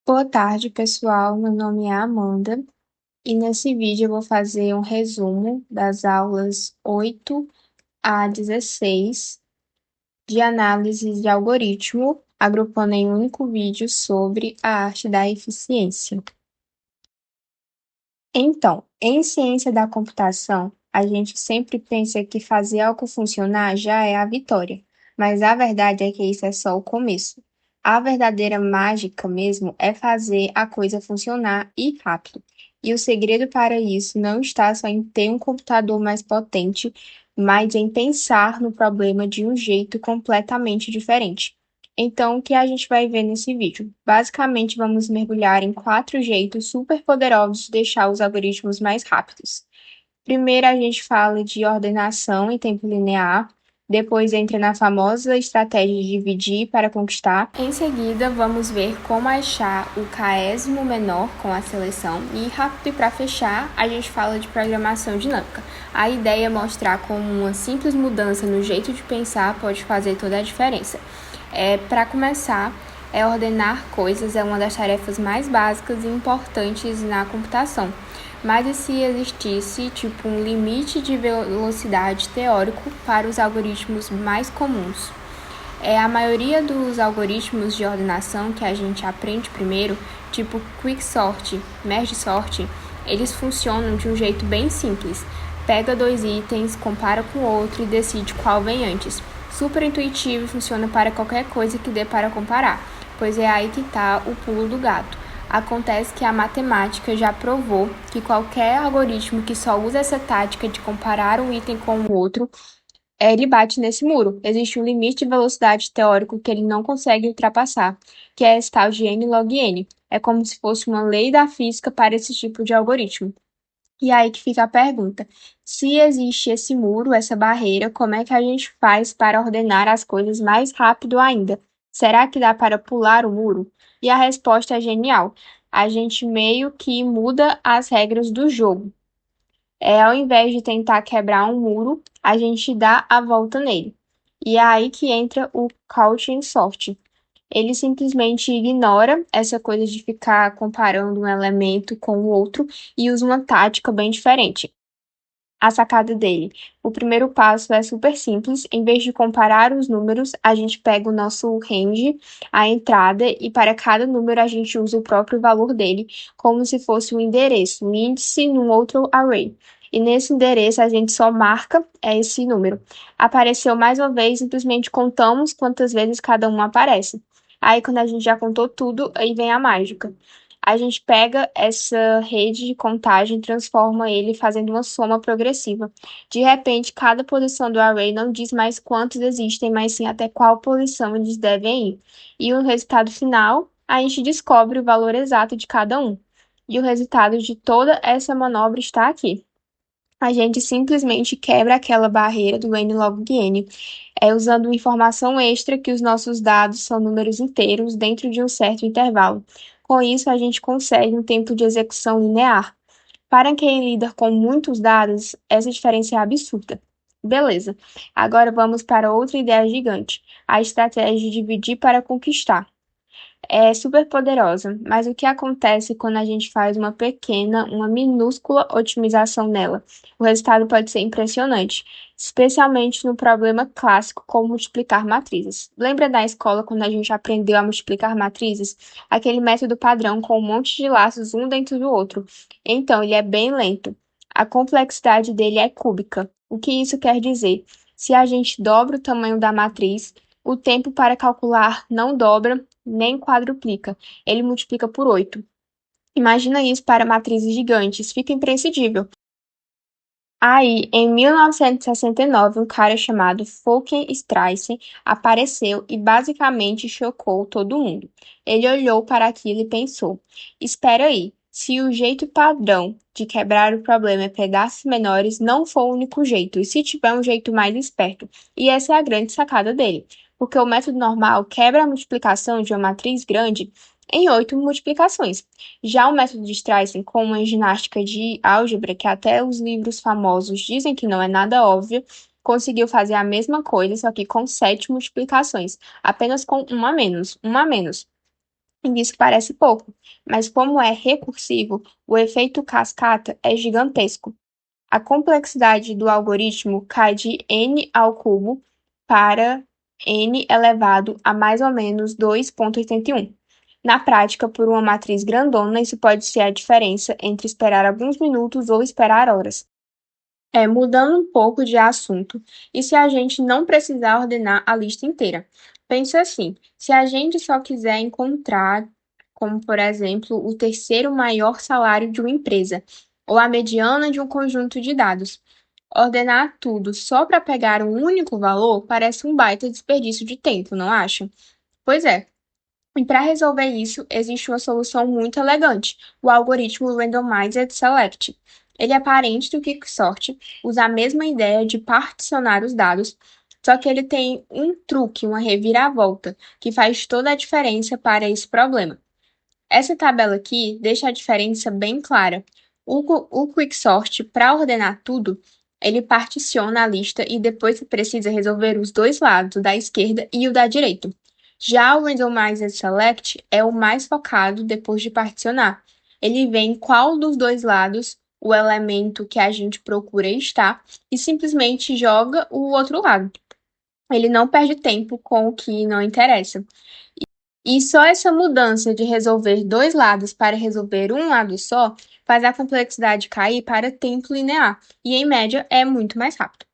Boa tarde, pessoal. Meu nome é Amanda e nesse vídeo eu vou fazer um resumo das aulas 8 a 16 de análise de algoritmo, agrupando em um único vídeo sobre a arte da eficiência. Então, em ciência da computação, a gente sempre pensa que fazer algo funcionar já é a vitória, mas a verdade é que isso é só o começo. A verdadeira mágica mesmo é fazer a coisa funcionar e rápido. E o segredo para isso não está só em ter um computador mais potente, mas em pensar no problema de um jeito completamente diferente. Então, o que a gente vai ver nesse vídeo? Basicamente, vamos mergulhar em 4 jeitos super poderosos de deixar os algoritmos mais rápidos. Primeiro, a gente fala de ordenação em tempo linear. Depois, entra na famosa estratégia de dividir para conquistar. Em seguida, vamos ver como achar o késimo menor com a seleção. E rápido, para fechar, a gente fala de programação dinâmica. A ideia é mostrar como uma simples mudança no jeito de pensar pode fazer toda a diferença. Para começar, ordenar coisas é uma das tarefas mais básicas e importantes na computação. Mas e se existisse um limite de velocidade teórico para os algoritmos mais comuns? A maioria dos algoritmos de ordenação que a gente aprende primeiro, tipo quicksort, merge sort, eles funcionam de um jeito bem simples. Pega 2 itens, compara com o outro e decide qual vem antes. Super intuitivo e funciona para qualquer coisa que dê para comparar, pois é aí que está o pulo do gato. Acontece que a matemática já provou que qualquer algoritmo que só usa essa tática de comparar um item com o outro, ele bate nesse muro. Existe um limite de velocidade teórico que ele não consegue ultrapassar, que é esse tal de n log n. É como se fosse uma lei da física para esse tipo de algoritmo. E aí que fica a pergunta: se existe esse muro, essa barreira, como é que a gente faz para ordenar as coisas mais rápido ainda? Será que dá para pular o muro? E a resposta é genial. A gente meio que muda as regras do jogo. Ao invés de tentar quebrar um muro, a gente dá a volta nele. E é aí que entra o Cauchy Sort. Ele simplesmente ignora essa coisa de ficar comparando um elemento com o outro e usa uma tática bem diferente. A sacada dele. O primeiro passo é super simples. Em vez de comparar os números, a gente pega o nosso range, a entrada, e para cada número a gente usa o próprio valor dele, como se fosse um endereço, um índice num outro array. E nesse endereço a gente só marca esse número. Apareceu mais uma vez, simplesmente contamos quantas vezes cada um aparece. Aí, quando a gente já contou tudo, aí vem a mágica. A gente pega essa rede de contagem e transforma ele fazendo uma soma progressiva. De repente, cada posição do array não diz mais quantos existem, mas sim até qual posição eles devem ir. E no resultado final, a gente descobre o valor exato de cada um. E o resultado de toda essa manobra está aqui. A gente simplesmente quebra aquela barreira do n log n, usando uma informação extra que os nossos dados são números inteiros dentro de um certo intervalo. Com isso, a gente consegue um tempo de execução linear. Para quem lida com muitos dados, essa diferença é absurda. Beleza. Agora vamos para outra ideia gigante, a estratégia de dividir para conquistar. É super poderosa, mas o que acontece quando a gente faz uma minúscula otimização nela? O resultado pode ser impressionante, especialmente no problema clássico como multiplicar matrizes. Lembra da escola quando a gente aprendeu a multiplicar matrizes? Aquele método padrão com um monte de laços um dentro do outro. Então, ele é bem lento. A complexidade dele é cúbica. O que isso quer dizer? Se a gente dobra o tamanho da matriz, o tempo para calcular não dobra nem quadruplica, ele multiplica por 8. Imagina isso para matrizes gigantes, fica imprescindível. Aí, em 1969, um cara chamado Fulken Streisand apareceu e basicamente chocou todo mundo. Ele olhou para aquilo e pensou: espera aí, se o jeito padrão de quebrar o problema é pedaços menores, não for o único jeito, e se tiver um jeito mais esperto? E essa é a grande sacada dele, porque o método normal quebra a multiplicação de uma matriz grande em 8 multiplicações. Já o método de Streisand, com uma ginástica de álgebra que até os livros famosos dizem que não é nada óbvio, conseguiu fazer a mesma coisa, só que com 7 multiplicações, apenas com uma a menos, uma a menos. E isso parece pouco, mas como é recursivo, o efeito cascata é gigantesco. A complexidade do algoritmo cai de n ao cubo para n elevado a mais ou menos 2,81. Na prática, por uma matriz grandona, isso pode ser a diferença entre esperar alguns minutos ou esperar horas. Mudando um pouco de assunto, e se a gente não precisar ordenar a lista inteira? Pense assim, se a gente só quiser encontrar, como por exemplo, o terceiro maior salário de uma empresa, ou a mediana de um conjunto de dados, ordenar tudo só para pegar um único valor parece um baita desperdício de tempo, não acha? Pois é. E para resolver isso, existe uma solução muito elegante, o algoritmo Randomized Select. Ele é parente do Quicksort, usa a mesma ideia de particionar os dados, só que ele tem um truque, uma reviravolta, que faz toda a diferença para esse problema. Essa tabela aqui deixa a diferença bem clara. O Quicksort, para ordenar tudo, ele particiona a lista e depois precisa resolver os dois lados, o da esquerda e o da direita. Já o Randomizer Select é o mais focado depois de particionar. Ele vê em qual dos dois lados o elemento que a gente procura está e simplesmente joga o outro lado. Ele não perde tempo com o que não interessa. E só essa mudança de resolver dois lados para resolver um lado só faz a complexidade cair para tempo linear, e em média é muito mais rápido.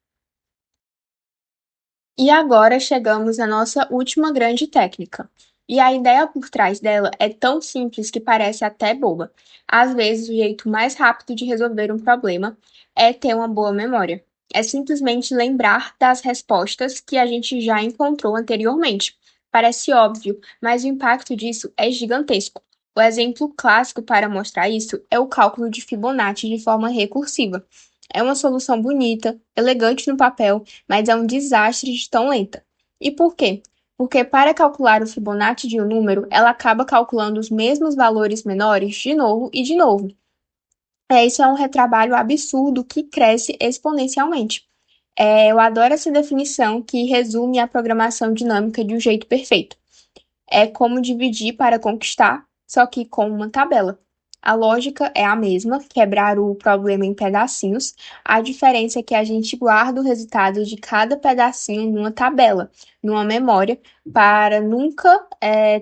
E agora chegamos à nossa última grande técnica. E a ideia por trás dela é tão simples que parece até boba. Às vezes, o jeito mais rápido de resolver um problema é ter uma boa memória. É simplesmente lembrar das respostas que a gente já encontrou anteriormente. Parece óbvio, mas o impacto disso é gigantesco. O exemplo clássico para mostrar isso é o cálculo de Fibonacci de forma recursiva. É uma solução bonita, elegante no papel, mas é um desastre de tão lenta. E por quê? Porque para calcular o Fibonacci de um número, ela acaba calculando os mesmos valores menores de novo e de novo. Isso é um retrabalho absurdo que cresce exponencialmente. Eu adoro essa definição que resume a programação dinâmica de um jeito perfeito. É como dividir para conquistar, só que com uma tabela. A lógica é a mesma, quebrar o problema em pedacinhos. A diferença é que a gente guarda o resultado de cada pedacinho numa tabela, numa memória, para nunca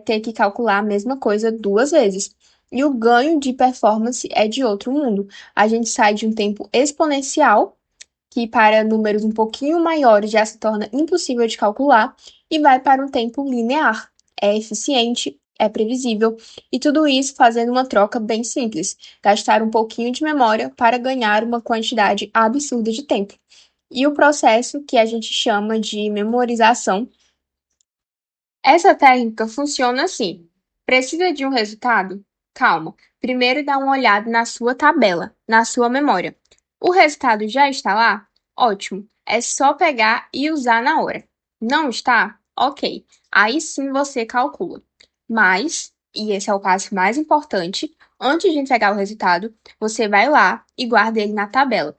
ter que calcular a mesma coisa duas vezes. E o ganho de performance é de outro mundo. A gente sai de um tempo exponencial que para números um pouquinho maiores já se torna impossível de calcular, e vai para um tempo linear. É eficiente, é previsível, e tudo isso fazendo uma troca bem simples: gastar um pouquinho de memória para ganhar uma quantidade absurda de tempo. E o processo que a gente chama de memorização. Essa técnica funciona assim: precisa de um resultado? Calma. Primeiro dá uma olhada na sua tabela, na sua memória. O resultado já está lá? Ótimo. É só pegar e usar na hora. Não está? Ok. Aí sim você calcula. Mas, e esse é o passo mais importante, antes de entregar o resultado, você vai lá e guarda ele na tabela.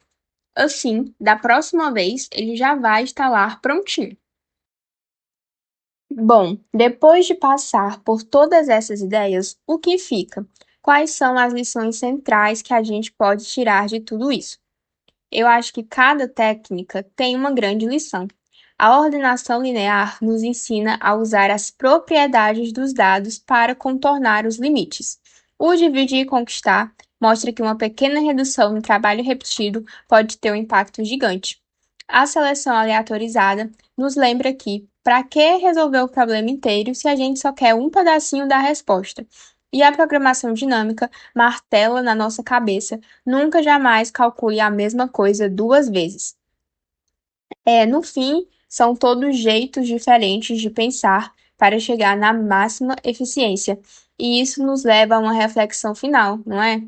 Assim, da próxima vez, ele já vai estar lá prontinho. Bom, depois de passar por todas essas ideias, o que fica? Quais são as lições centrais que a gente pode tirar de tudo isso? Eu acho que cada técnica tem uma grande lição. A ordenação linear nos ensina a usar as propriedades dos dados para contornar os limites. O dividir e conquistar mostra que uma pequena redução no trabalho repetido pode ter um impacto gigante. A seleção aleatorizada nos lembra que, para que resolver o problema inteiro se a gente só quer um pedacinho da resposta? E a programação dinâmica martela na nossa cabeça: nunca jamais calcule a mesma coisa duas vezes. No fim, são todos jeitos diferentes de pensar para chegar na máxima eficiência. E isso nos leva a uma reflexão final, não é?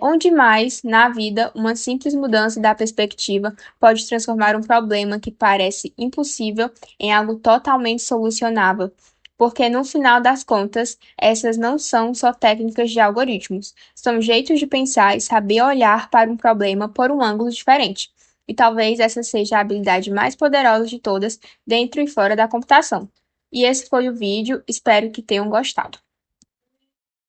Onde mais, na vida, uma simples mudança da perspectiva pode transformar um problema que parece impossível em algo totalmente solucionável. Porque, no final das contas, essas não são só técnicas de algoritmos, são jeitos de pensar e saber olhar para um problema por um ângulo diferente. E talvez essa seja a habilidade mais poderosa de todas, dentro e fora da computação. E esse foi o vídeo, espero que tenham gostado.